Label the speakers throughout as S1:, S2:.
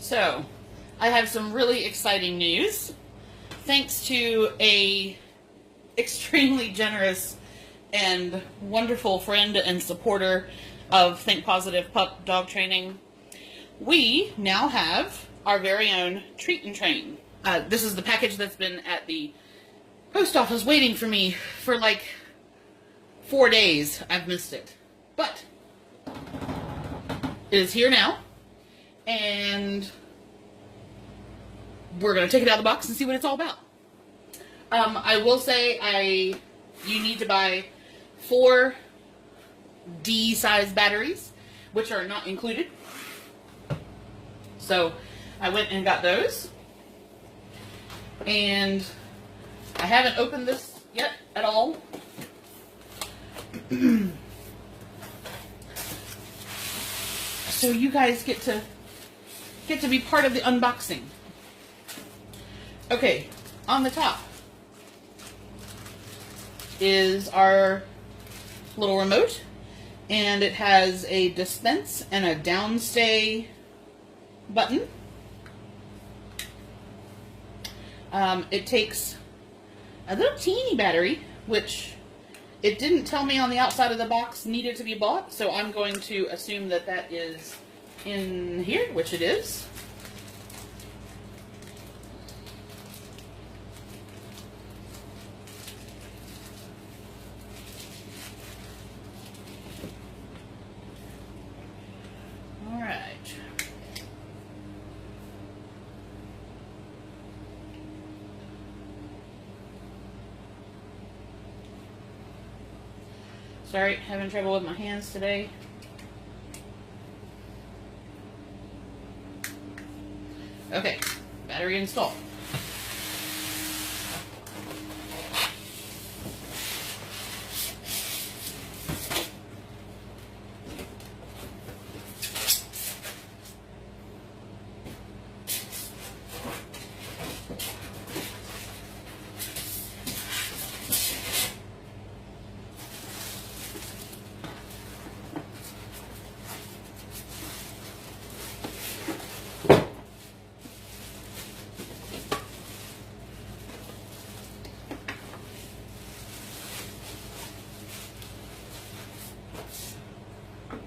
S1: So, I have some really exciting news. Thanks to a extremely generous and wonderful friend and supporter of Think Positive Pup Dog Training, we now have our very own Treat and Train. This is the package that's been at the post office waiting for me for like 4 days. I've missed it. But it is here now, and we're going to take it out of the box and see what it's all about. I will say you need to buy 4 D-size batteries, which are not included. So I went and got those. And I haven't opened this yet at all. So you guys get to be part of the unboxing. Okay, on the top is our little remote, and it has a dispense and a downstay button. It takes a little teeny battery, which it didn't tell me on the outside of the box needed to be bought, so I'm going to assume that that is in here, which it is. All right. Sorry, having trouble with my hands today. Okay, battery installed.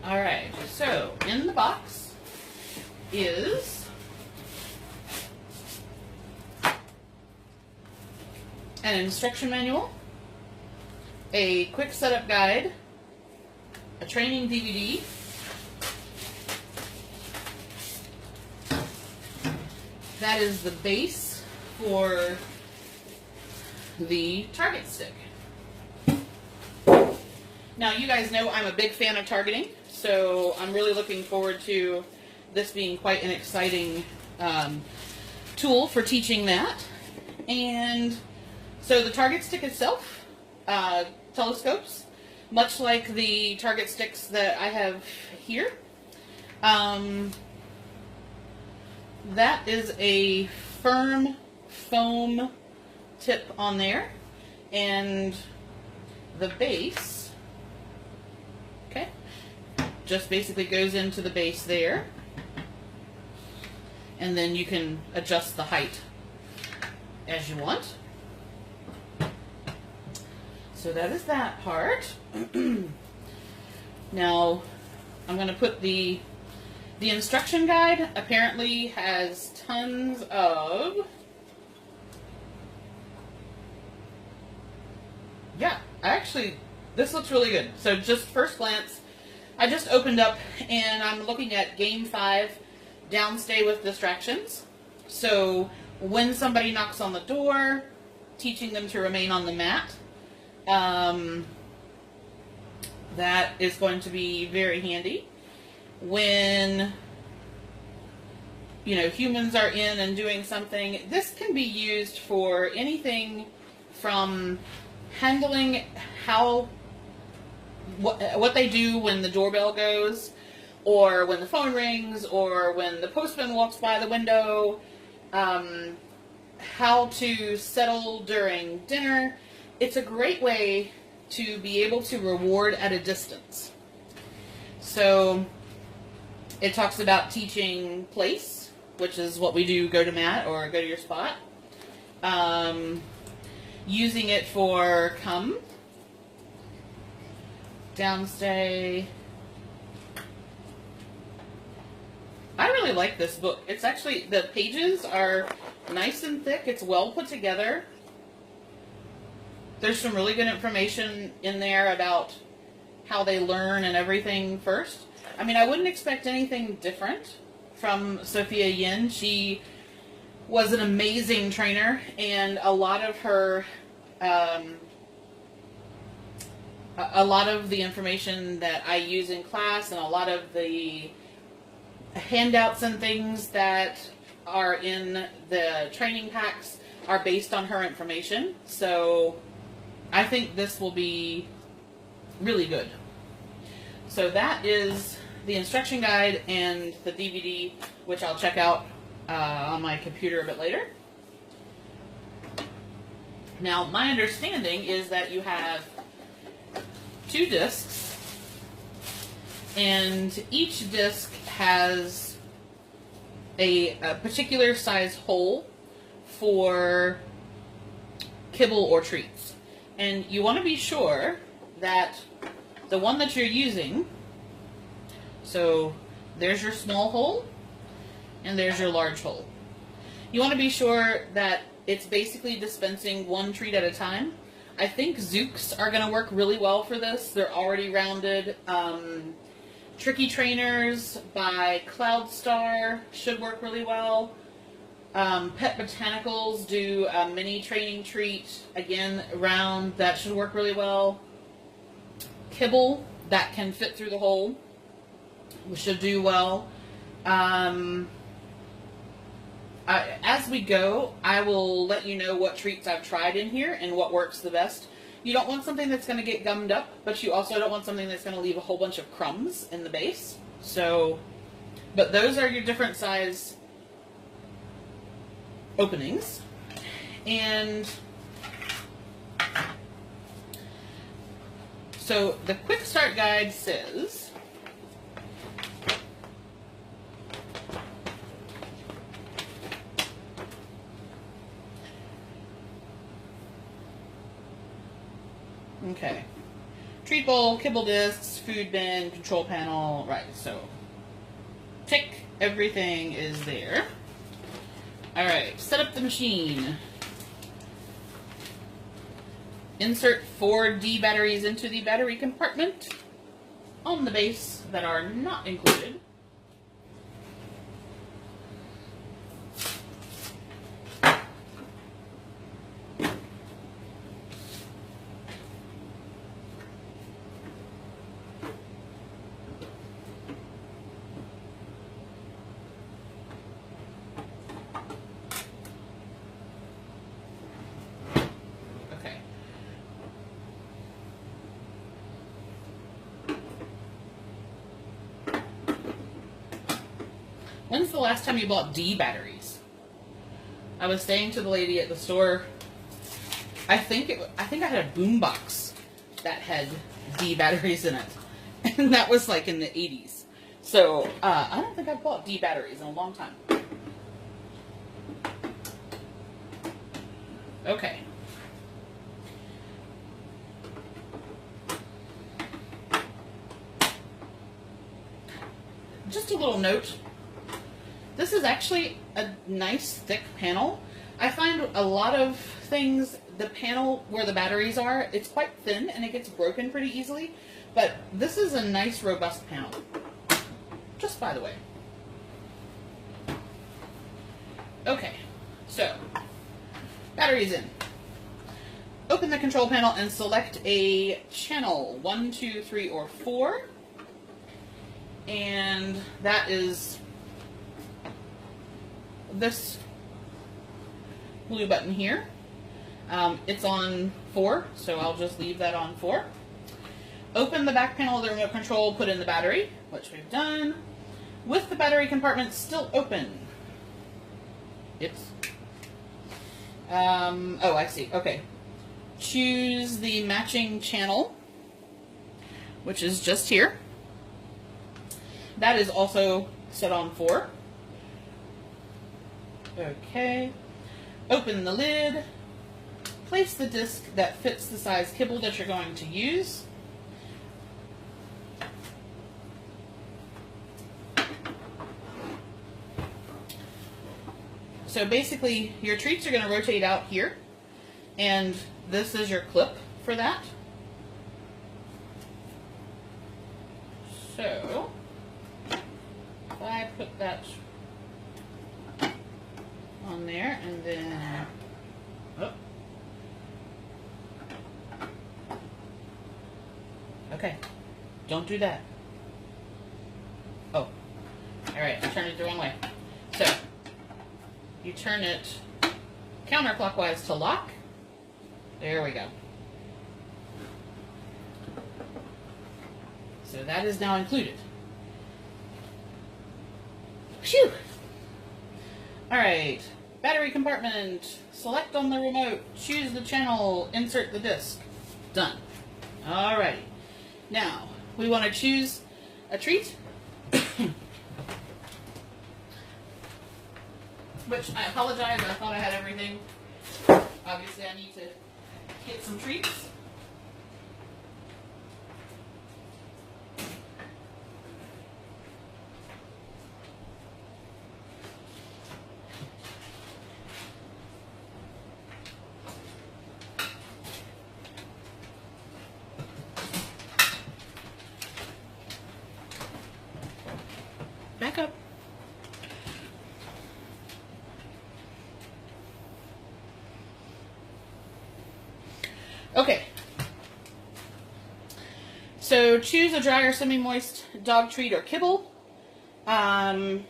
S1: Alright, so in the box is an instruction manual, a quick setup guide, a training DVD, that is the base for the target stick. Now, you guys know I'm a big fan of targeting, so I'm really looking forward to this being quite an exciting tool for teaching that. And so the target stick itself telescopes, much like the target sticks that I have here. That is a firm foam tip on there, and the base just basically goes into the base there, and then you can adjust the height as you want. So that is that part. Now I'm going to put the instruction guide. Apparently has tons of, yeah, actually this looks really good. So just first glance, I just opened up and I'm looking at Game 5, Downstay with Distractions. So when somebody knocks on the door, teaching them to remain on the mat, that is going to be very handy. When, you know, humans are in and doing something, this can be used for anything from handling what they do when the doorbell goes, or when the phone rings, or when the postman walks by the window, how to settle during dinner. It's a great way to be able to reward at a distance. So it talks about teaching place, which is what we do, go to mat or go to your spot. Using it for come, downstay. I really like this book. It's actually, the pages are nice and thick. It's well put together. There's some really good information in there about how they learn and everything first. I mean, I wouldn't expect anything different from Sophia Yin. She was an amazing trainer, and a lot of her, a lot of the information that I use in class and a lot of the handouts and things that are in the training packs are based on her information. So I think this will be really good. So that is the instruction guide and the DVD, which I'll check out on my computer a bit later. Now, my understanding is that you have 2 discs, and each disc has a particular size hole for kibble or treats. And you want to be sure that the one that you're using, so there's your small hole and there's your large hole. You want to be sure that it's basically dispensing 1 treat at a time. I think Zooks are going to work really well for this. They're already rounded. Tricky Trainers by Cloudstar should work really well. Pet Botanicals do a mini training treat, again, round, that should work really well. Kibble, that can fit through the hole, should do well. As we go, I will let you know what treats I've tried in here and what works the best. You don't want something that's going to get gummed up, but you also don't want something that's going to leave a whole bunch of crumbs in the base. So, but those are your different size openings. And so the quick start guide says, okay, treat bowl, kibble discs, food bin, control panel, right, so tick, everything is there. Alright, set up the machine. Insert 4 D batteries into the battery compartment on the base that are not included. When's the last time you bought D batteries? I was saying to the lady at the store, I think I had a boombox that had D batteries in it, and that was like in the 80s. So I don't think I've bought D batteries in a long time. Okay. Just a little note. This is actually a nice thick panel. I find a lot of things, the panel where the batteries are, it's quite thin and it gets broken pretty easily, but this is a nice robust panel. Just by the way. Okay, so batteries in. Open the control panel and select a channel, 1, 2, 3, or 4. And that is this blue button here. It's on 4, so I'll just leave that on 4. Open the back panel of the remote control, put in the battery, which we've done. With the battery compartment still open. It's, oh, I see, okay. Choose the matching channel, which is just here. That is also set on 4. Okay. Open the lid. Place the disc that fits the size kibble that you're going to use. So basically, your treats are going to rotate out here, and this is your clip for that. So, if I put that on there, and then, oh. Okay, don't do that. Oh, all right, I turned it the wrong way. So, you turn it counterclockwise to lock. There we go. So that is now included. Phew! Alright, battery compartment. Select on the remote, choose the channel, insert the disc. Done. Alrighty. Now, we want to choose a treat. Which, I apologize, I thought I had everything. Obviously, I need to get some treats. Back up. Okay. So choose a dry or semi-moist dog treat or kibble. I'm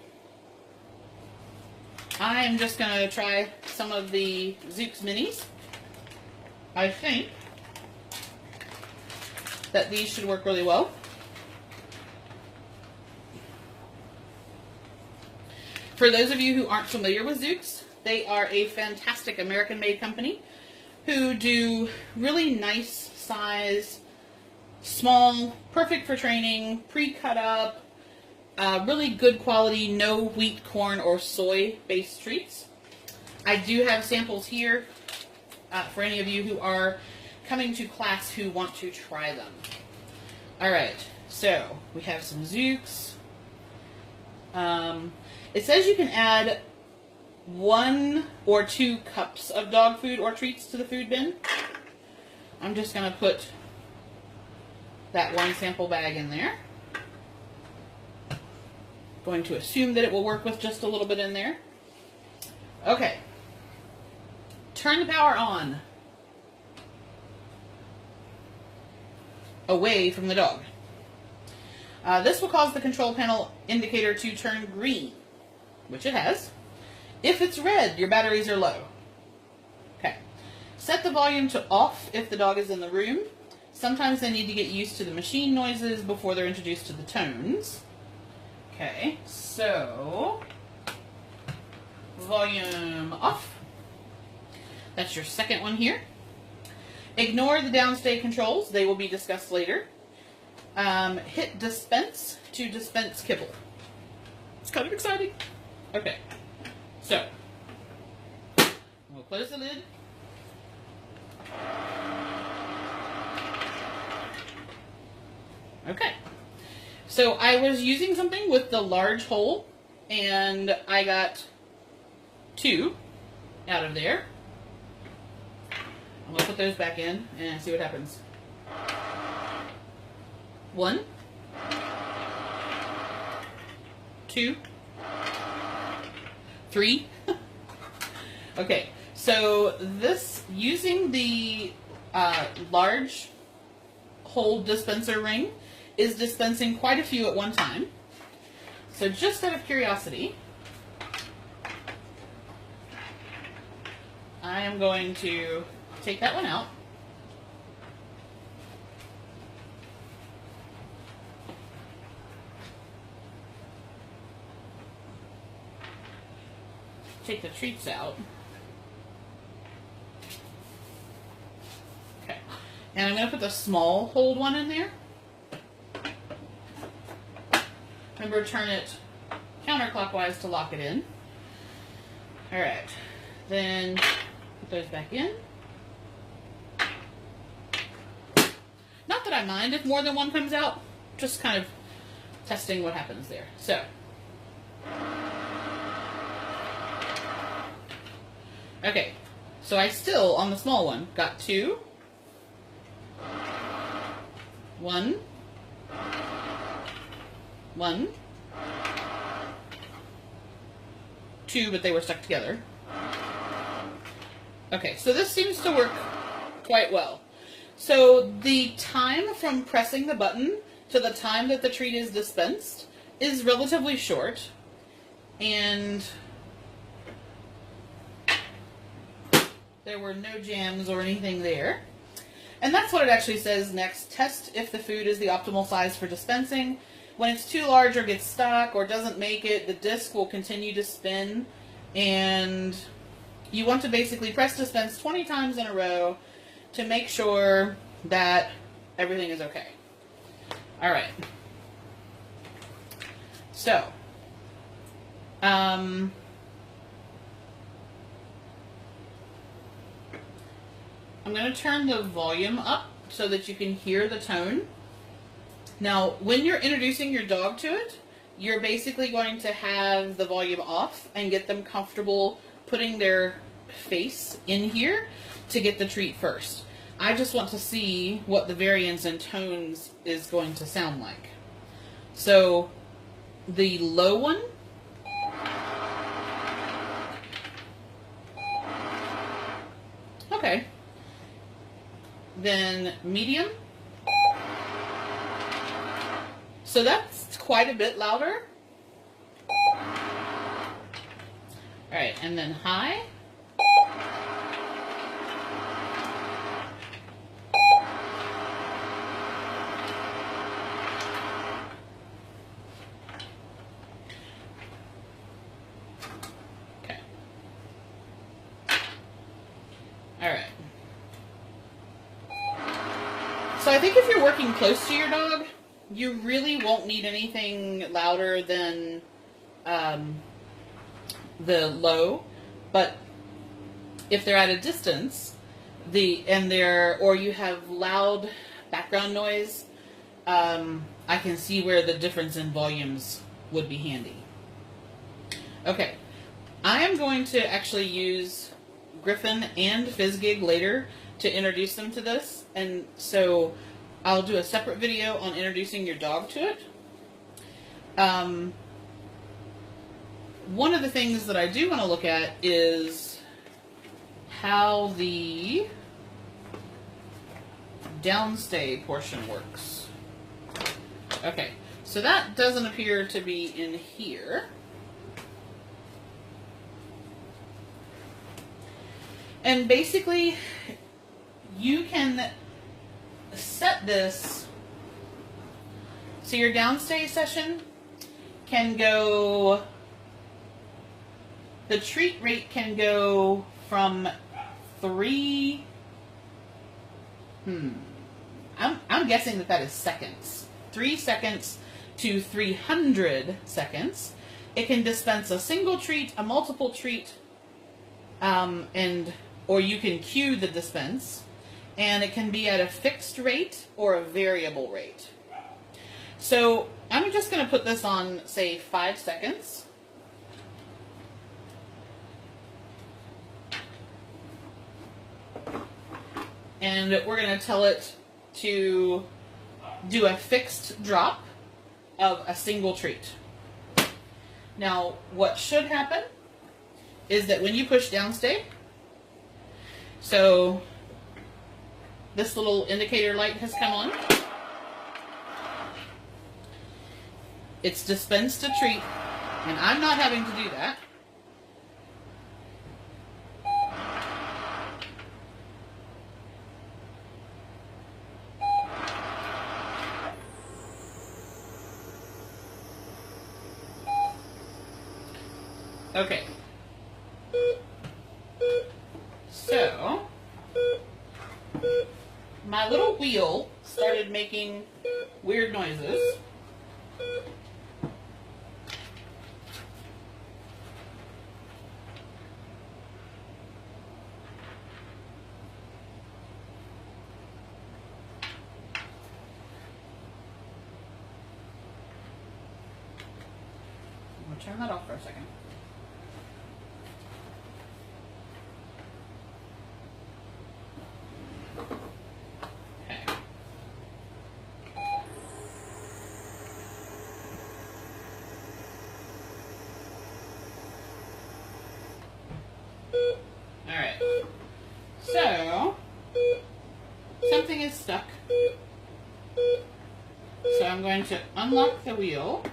S1: just going to try some of the Zooks Minis. I think that these should work really well. For those of you who aren't familiar with Zooks, they are a fantastic American-made company who do really nice size, small, perfect for training, pre-cut up, really good quality, no wheat, corn, or soy-based treats. I do have samples here for any of you who are coming to class who want to try them. Alright, so we have some Zooks. It says you can add 1 or 2 cups of dog food or treats to the food bin. I'm just going to put that one sample bag in there. Going to assume that it will work with just a little bit in there. Okay. Turn the power on. Away from the dog. This will cause the control panel indicator to turn green, which it has. If it's red, your batteries are low. Okay. Set the volume to off if the dog is in the room. Sometimes they need to get used to the machine noises before they're introduced to the tones. Okay, so volume off. That's your second one here. Ignore the downstay controls. They will be discussed later. Hit dispense to dispense kibble. It's kind of exciting. Okay, so we'll close the lid. Okay, so I was using something with the large hole, and I got 2 out of there. I'm going to put those back in and see what happens. 1, 2, 3. Okay, so this, using the large hole dispenser ring, is dispensing quite a few at one time. So just out of curiosity, I am going to take that one out. Take the treats out. Okay. And I'm going to put the small hold one in there. Remember, turn it counterclockwise to lock it in. Alright, then put those back in. Not that I mind if more than one comes out, just kind of testing what happens there. So, okay, so I still, on the small one, got 2, 1, 1, 2, but they were stuck together. Okay, so this seems to work quite well. So the time from pressing the button to the time that the treat is dispensed is relatively short, and there were no jams or anything there. And that's what it actually says next. Test if the food is the optimal size for dispensing. When it's too large or gets stuck or doesn't make it, the disc will continue to spin, and you want to basically press dispense 20 times in a row to make sure that everything is okay. Alright. So, I'm going to turn the volume up so that you can hear the tone. Now, when you're introducing your dog to it, you're basically going to have the volume off and get them comfortable putting their face in here to get the treat first. I just want to see what the variance in tones is going to sound like. So, the low one, okay, then medium, so that's quite a bit louder. Alright, and then high. Okay. Alright. So I think if you're working close to your dog, you really won't need anything louder than the low, but if they're at a distance, or you have loud background noise, I can see where the difference in volumes would be handy. Okay, I am going to actually use Griffin and Fizzgig later to introduce them to this, and so I'll do a separate video on introducing your dog to it. One of the things that I do want to look at is how the downstay portion works. Okay, so that doesn't appear to be in here. And basically, you can set this so your downstay session can go, the treat rate can go from 3, I'm guessing that is seconds. 3 seconds to 300 seconds. It can dispense a single treat, a multiple treat, or you can cue the dispense, and it can be at a fixed rate or a variable rate. So I'm just going to put this on, say, 5 seconds. And we're going to tell it to do a fixed drop of a single treat. Now, what should happen is that when you push downstay, so this little indicator light has come on, it's dispensed a treat, and I'm not having to do that. Okay. So, my little wheel started making weird noises. turn that off for a second. Okay. Alright. So, something is stuck. So I'm going to unlock the wheel.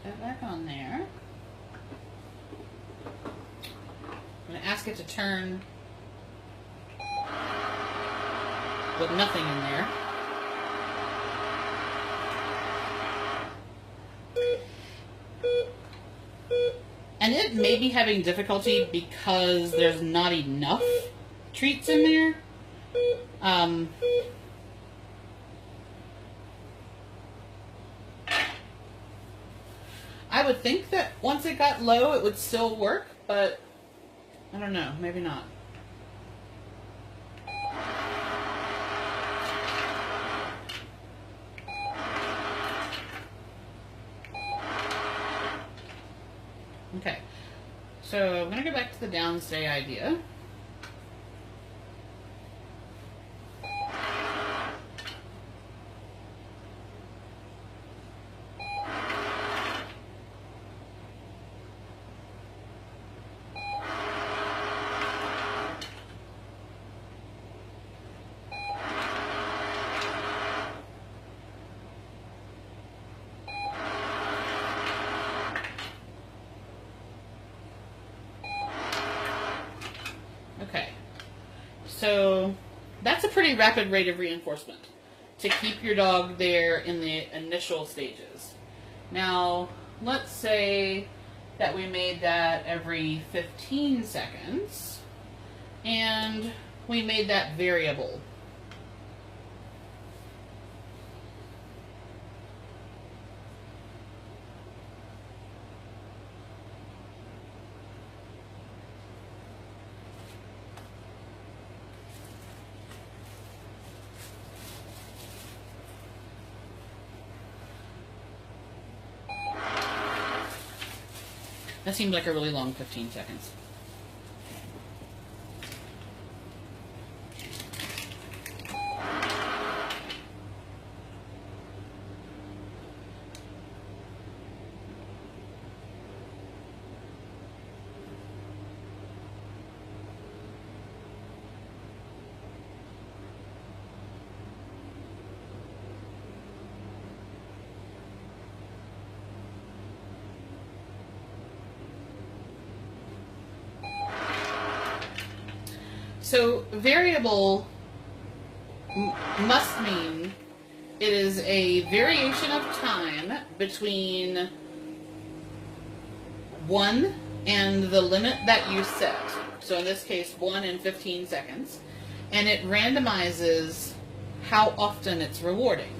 S1: Put that back on there. I'm going to ask it to turn with nothing in there. And it may be having difficulty because there's not enough treats in there. I would think that once it got low it would still work, but I don't know, maybe not. Okay, so I'm going to go back to the downstay idea. Okay, so that's a pretty rapid rate of reinforcement to keep your dog there in the initial stages. Now, let's say that we made that every 15 seconds and we made that variable. That seems like a really long 15 seconds. So variable must mean it is a variation of time between 1 and the limit that you set. So in this case, 1 and 15 seconds. And it randomizes how often it's rewarding.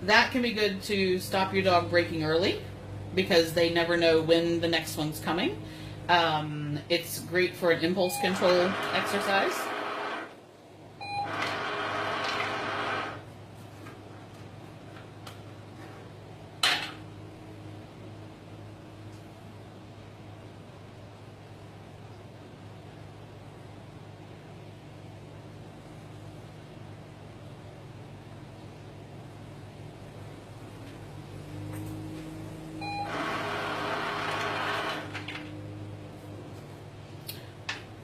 S1: That can be good to stop your dog breaking early because they never know when the next one's coming. It's great for an impulse control exercise.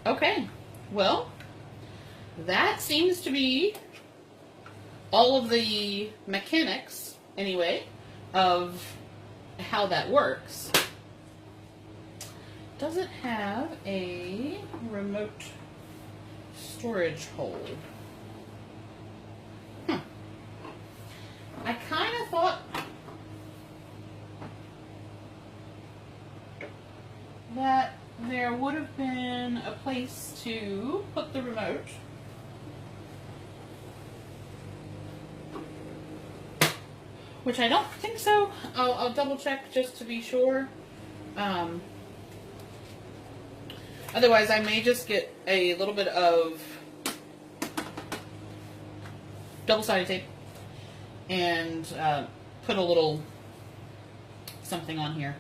S1: Okay, well, that seems to be all of the mechanics, anyway, of how that works. Does it have a remote storage hole? I kind of thought that there would have been a place to put the remote. which I don't think so. I'll double check just to be sure. Otherwise, I may just get a little bit of double-sided tape and put a little something on here,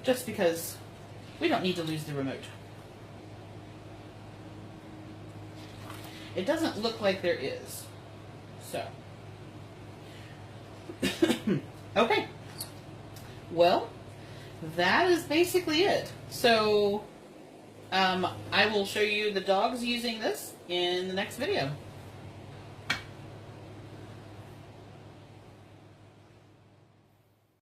S1: just because we don't need to lose the remote. It doesn't look like there is. So, okay. Well, that is basically it. So, I will show you the dogs using this in the next video.